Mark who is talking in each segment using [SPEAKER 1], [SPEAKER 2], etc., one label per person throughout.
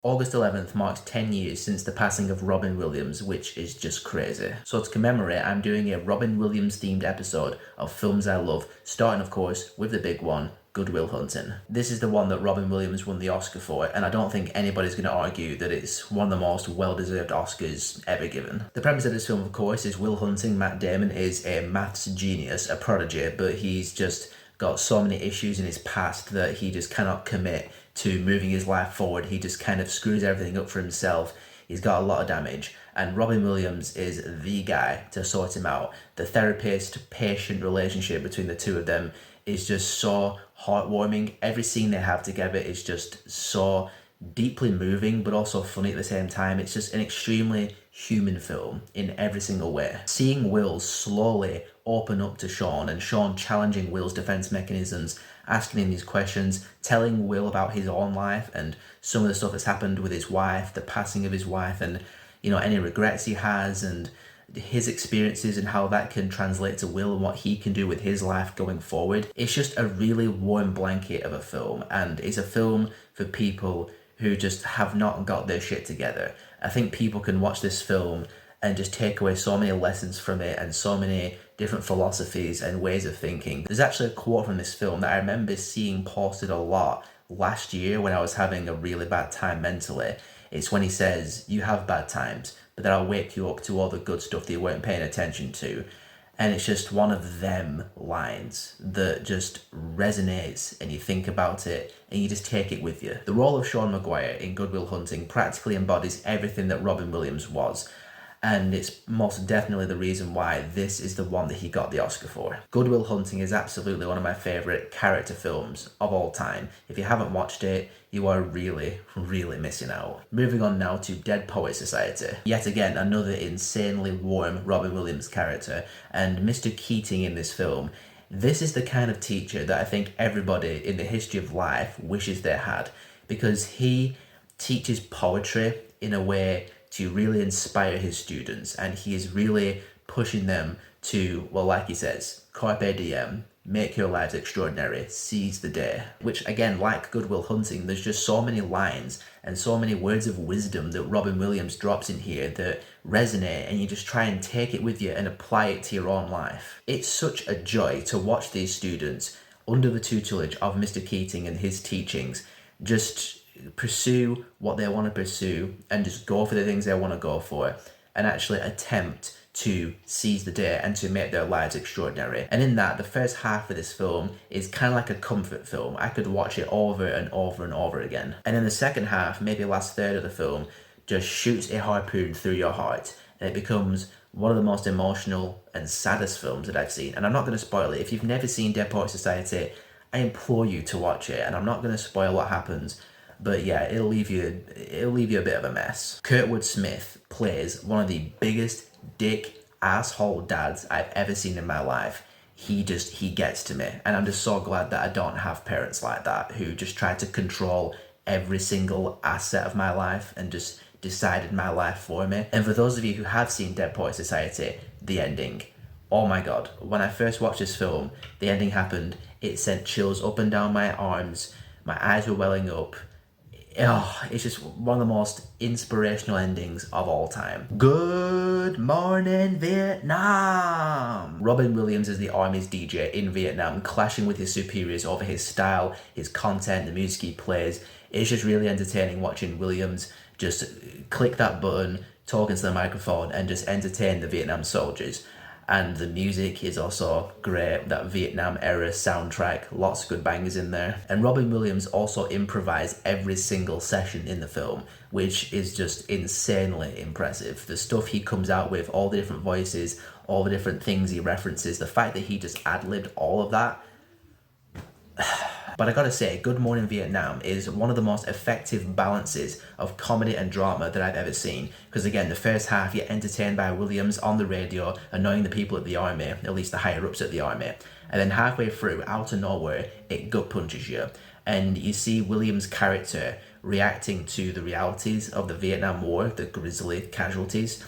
[SPEAKER 1] August 11th marks 10 years since the passing of Robin Williams, which is just crazy. So to commemorate, I'm doing a Robin Williams themed episode of films I love, starting of course with the big one, Good Will Hunting. This is the one that Robin Williams won the Oscar for, and I don't think anybody's going to argue that it's one of the most well-deserved Oscars ever given. The premise of this film, of course, is Will Hunting. Matt Damon is a maths genius, a prodigy, but he's just got so many issues in his past that he just cannot commit to moving his life forward. He just kind of screws everything up for himself. He's got a lot of damage, and Robin Williams is the guy to sort him out. The therapist-patient relationship between the two of them is just so heartwarming. Every scene they have together is just so deeply moving, but also funny at the same time. It's just an extremely human film in every single way. Seeing Will slowly open up to Sean, and Sean challenging Will's defense mechanisms, asking him these questions, telling Will about his own life and some of the stuff that's happened with his wife, the passing of his wife, and any regrets he has, and his experiences and how that can translate to Will and what he can do with his life going forward. It's just a really warm blanket of a film, and it's a film for people who just have not got their shit together. I think people can watch this film and just take away so many lessons from it and so many different philosophies and ways of thinking. There's actually a quote from this film that I remember seeing posted a lot last year when I was having a really bad time mentally. It's when he says, "You have bad times, but then I'll wake you up to all the good stuff that you weren't paying attention to." And it's just one of them lines that just resonates, and you think about it and you just take it with you. The role of Sean Maguire in Good Will Hunting practically embodies everything that Robin Williams was, and it's most definitely the reason why this is the one that he got the Oscar for. Good Will Hunting is absolutely one of my favourite character films of all time. If you haven't watched it, you are really, really missing out. Moving on now to Dead Poets Society. Yet again, another insanely warm Robin Williams character, and Mr. Keating in this film. This is the kind of teacher that I think everybody in the history of life wishes they had, because he teaches poetry in a way to really inspire his students, and he is really pushing them to, well, like he says, carpe diem, make your lives extraordinary, seize the day. Which again, like Good Will Hunting, there's just so many lines and so many words of wisdom that Robin Williams drops in here that resonate, and you just try and take it with you and apply it to your own life. It's such a joy to watch these students under the tutelage of Mr. Keating and his teachings just pursue what they want to pursue and just go for the things they want to go for, and actually attempt to seize the day and to make their lives extraordinary. And in that, the first half of this film is kind of like a comfort film. I could watch it over and over and over again. And in the second half, maybe last third of the film, just shoots a harpoon through your heart, and it becomes one of the most emotional and saddest films that I've seen. And I'm not going to spoil it. If you've never seen Dead Poets Society, I implore you to watch it, and I'm not going to spoil what happens. But yeah, it'll leave you a bit of a mess. Kurtwood Smith plays one of the biggest dick asshole dads I've ever seen in my life. He gets to me, and I'm just so glad that I don't have parents like that who just try to control every single asset of my life and just decided my life for me. And for those of you who have seen Dead Poets Society, the ending, oh my god, when I first watched this film, the ending happened, it sent chills up and down my arms, my eyes were welling up. Oh, it's just one of the most inspirational endings of all time. Good morning, Vietnam! Robin Williams is the army's DJ in Vietnam, clashing with his superiors over his style, his content, the music he plays. It's just really entertaining watching Williams just click that button, talk into the microphone, and just entertain the Vietnam soldiers. And the music is also great, that Vietnam era soundtrack, lots of good bangers in there. And Robin Williams also improvised every single session in the film, which is just insanely impressive. The stuff he comes out with, all the different voices, all the different things he references, the fact that he just ad-libbed all of that. But I gotta say, Good Morning Vietnam is one of the most effective balances of comedy and drama that I've ever seen. Because again, the first half, you're entertained by Williams on the radio, annoying the people at the army, at least the higher ups at the army. And then halfway through, out of nowhere, it gut punches you. And you see Williams' character reacting to the realities of the Vietnam War, the grisly casualties.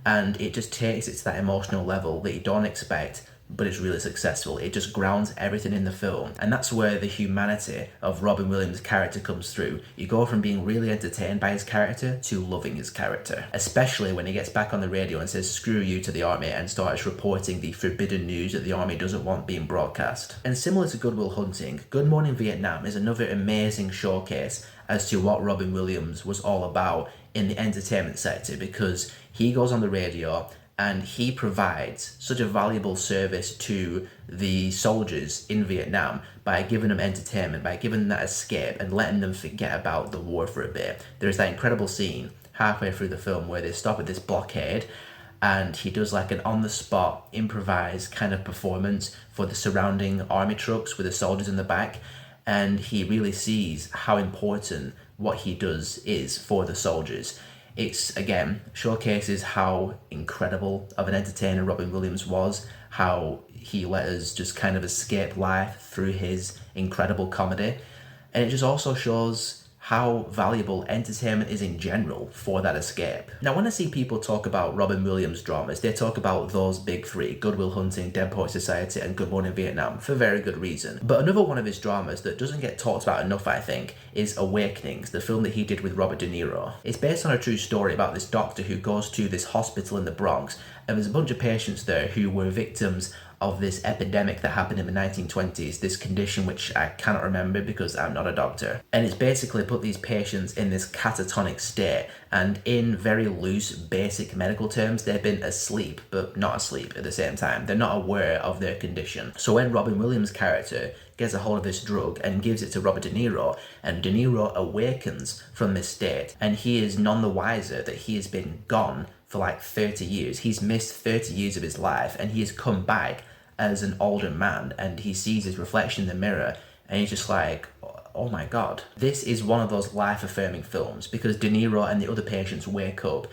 [SPEAKER 1] And it just takes it to that emotional level that you don't expect, but it's really successful. It just grounds everything in the film. And that's where the humanity of Robin Williams' character comes through. You go from being really entertained by his character to loving his character. Especially when he gets back on the radio and says, "Screw you" to the army, and starts reporting the forbidden news that the army doesn't want being broadcast. And similar to Good Will Hunting, Good Morning Vietnam is another amazing showcase as to what Robin Williams was all about in the entertainment sector, because he goes on the radio and he provides such a valuable service to the soldiers in Vietnam by giving them entertainment, by giving them that escape and letting them forget about the war for a bit. There's that incredible scene halfway through the film where they stop at this blockade and he does like an on-the-spot improvised kind of performance for the surrounding army trucks with the soldiers in the back, and he really sees how important what he does is for the soldiers. It's, again, showcases how incredible of an entertainer Robin Williams was, how he let us just kind of escape life through his incredible comedy. And it just also shows how valuable entertainment is in general for that escape. Now, when I see people talk about Robin Williams dramas, they talk about those big three: Good Will Hunting, Dead Poets Society, and Good Morning Vietnam, for very good reason. But another one of his dramas that doesn't get talked about enough, I think, is Awakenings, the film that he did with Robert De Niro. It's based on a true story about this doctor who goes to this hospital in the Bronx, and there's a bunch of patients there who were victims of this epidemic that happened in the 1920s, this condition which I cannot remember because I'm not a doctor. And it's basically put these patients in this catatonic state, and in very loose, basic medical terms, they've been asleep, but not asleep at the same time. They're not aware of their condition. So when Robin Williams' character gets a hold of this drug and gives it to Robert De Niro, and De Niro awakens from this state, and he is none the wiser that he has been gone for like 30 years. He's missed 30 years of his life, and he has come back as an older man, and he sees his reflection in the mirror, and he's just like, oh my god. This is one of those life-affirming films, because De Niro and the other patients wake up,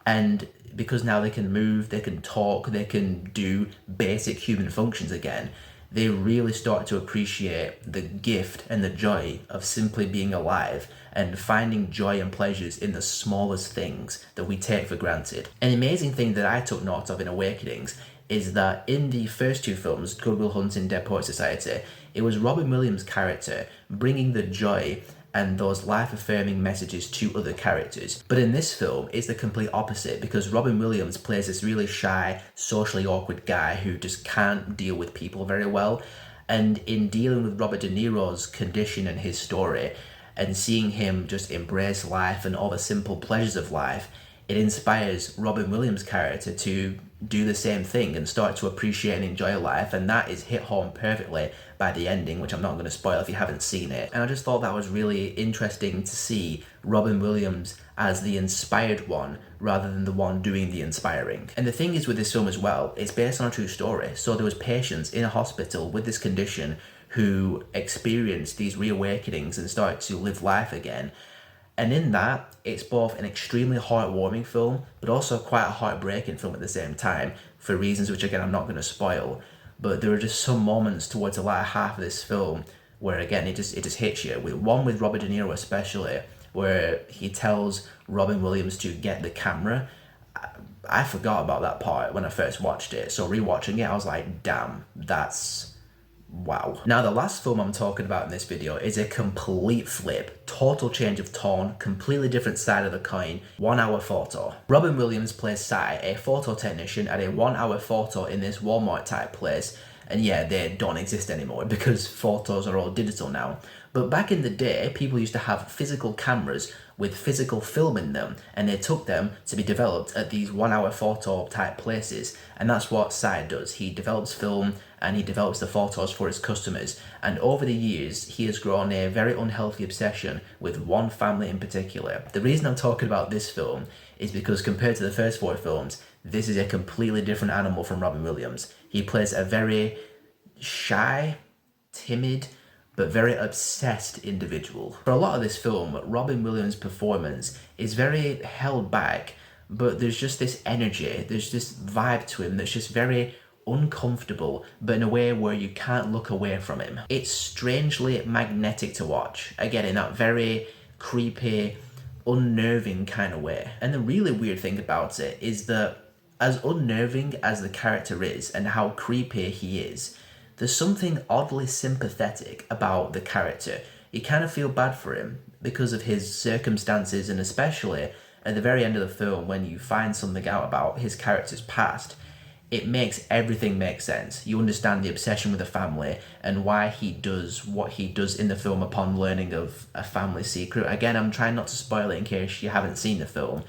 [SPEAKER 1] and because now they can move, they can talk, they can do basic human functions again, they really start to appreciate the gift and the joy of simply being alive and finding joy and pleasures in the smallest things that we take for granted. An amazing thing that I took note of in Awakenings is that in the first two films, Good Will Hunting, Dead Poets Society, it was Robin Williams' character bringing the joy and those life-affirming messages to other characters. But in this film, it's the complete opposite, because Robin Williams plays this really shy, socially awkward guy who just can't deal with people very well. And in dealing with Robert De Niro's condition and his story, and seeing him just embrace life and all the simple pleasures of life, it inspires Robin Williams' character to do the same thing and start to appreciate and enjoy life, and that is hit home perfectly by the ending, which I'm not going to spoil if you haven't seen it. And I just thought that was really interesting to see Robin Williams as the inspired one rather than the one doing the inspiring. And the thing is with this film as well, it's based on a true story. So there was patients in a hospital with this condition who experienced these reawakenings and started to live life again. And in that, it's both an extremely heartwarming film, but also quite a heartbreaking film at the same time, for reasons which, again, I'm not going to spoil. But there are just some moments towards the latter half of this film where, again, it just hits you. One with Robert De Niro especially, where he tells Robin Williams to get the camera. I forgot about that part when I first watched it. So rewatching it, I was like, damn, that's... wow. Now, the last film I'm talking about in this video is a complete flip, total change of tone, completely different side of the coin, 1 Hour Photo. Robin Williams plays Sai, a photo technician at a 1 Hour Photo in this Walmart type place. And yeah, they don't exist anymore because photos are all digital now. But back in the day, people used to have physical cameras with physical film in them, and they took them to be developed at these 1 Hour Photo type places. And that's what Sai does. He develops film and he develops the photos for his customers. And over the years, he has grown a very unhealthy obsession with one family in particular. The reason I'm talking about this film is because compared to the first 4 films, this is a completely different animal from Robin Williams. He plays a very shy, timid, but very obsessed individual. For a lot of this film, Robin Williams' performance is very held back, but there's just this energy, there's this vibe to him that's just very uncomfortable, but in a way where you can't look away from him. It's strangely magnetic to watch, again in that very creepy, unnerving kind of way. And the really weird thing about it is that As unnerving as the character is and how creepy he is, there's something oddly sympathetic about the character. You kind of feel bad for him because of his circumstances, and especially at the very end of the film when you find something out about his character's past. It makes everything make sense. You understand the obsession with the family and why he does what he does in the film upon learning of a family secret. Again, I'm trying not to spoil it in case you haven't seen the film,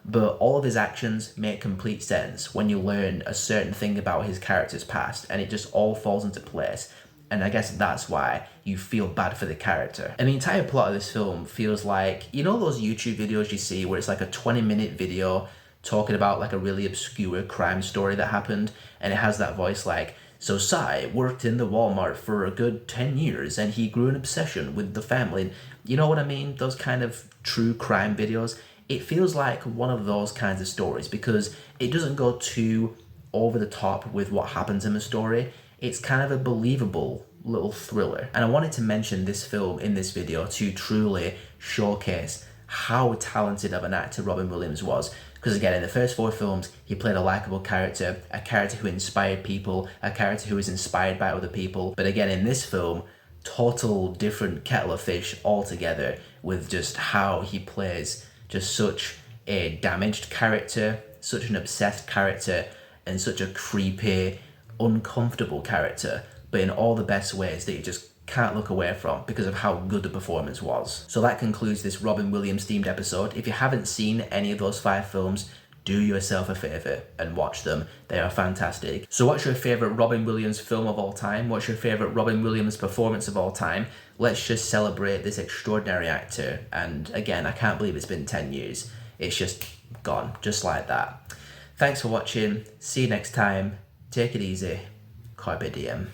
[SPEAKER 1] but all of his actions make complete sense when you learn a certain thing about his character's past, and it just all falls into place. And I guess that's why you feel bad for the character. And the entire plot of this film feels like, you know those YouTube videos you see where it's like a 20-minute video talking about like a really obscure crime story that happened, and it has that voice like, so Cy worked in the Walmart for a good 10 years and he grew an obsession with the family. You know what I mean? Those kind of true crime videos. It feels like one of those kinds of stories because it doesn't go too over the top with what happens in the story. It's kind of a believable little thriller. And I wanted to mention this film in this video to truly showcase how talented of an actor Robin Williams was. Because again, in the first 4 films, he played a likable character, a character who inspired people, a character who was inspired by other people. But again, in this film, total different kettle of fish altogether with just how he plays just such a damaged character, such an obsessed character, and such a creepy, uncomfortable character, but in all the best ways that you just can't look away from because of how good the performance was. So that concludes this Robin Williams themed episode. If you haven't seen any of those 5 films, do yourself a favour and watch them. They are fantastic. So what's your favourite Robin Williams film of all time? What's your favourite Robin Williams performance of all time? Let's just celebrate this extraordinary actor. And again, I can't believe it's been 10 years. It's just gone, just like that. Thanks for watching. See you next time. Take it easy. Carpe diem.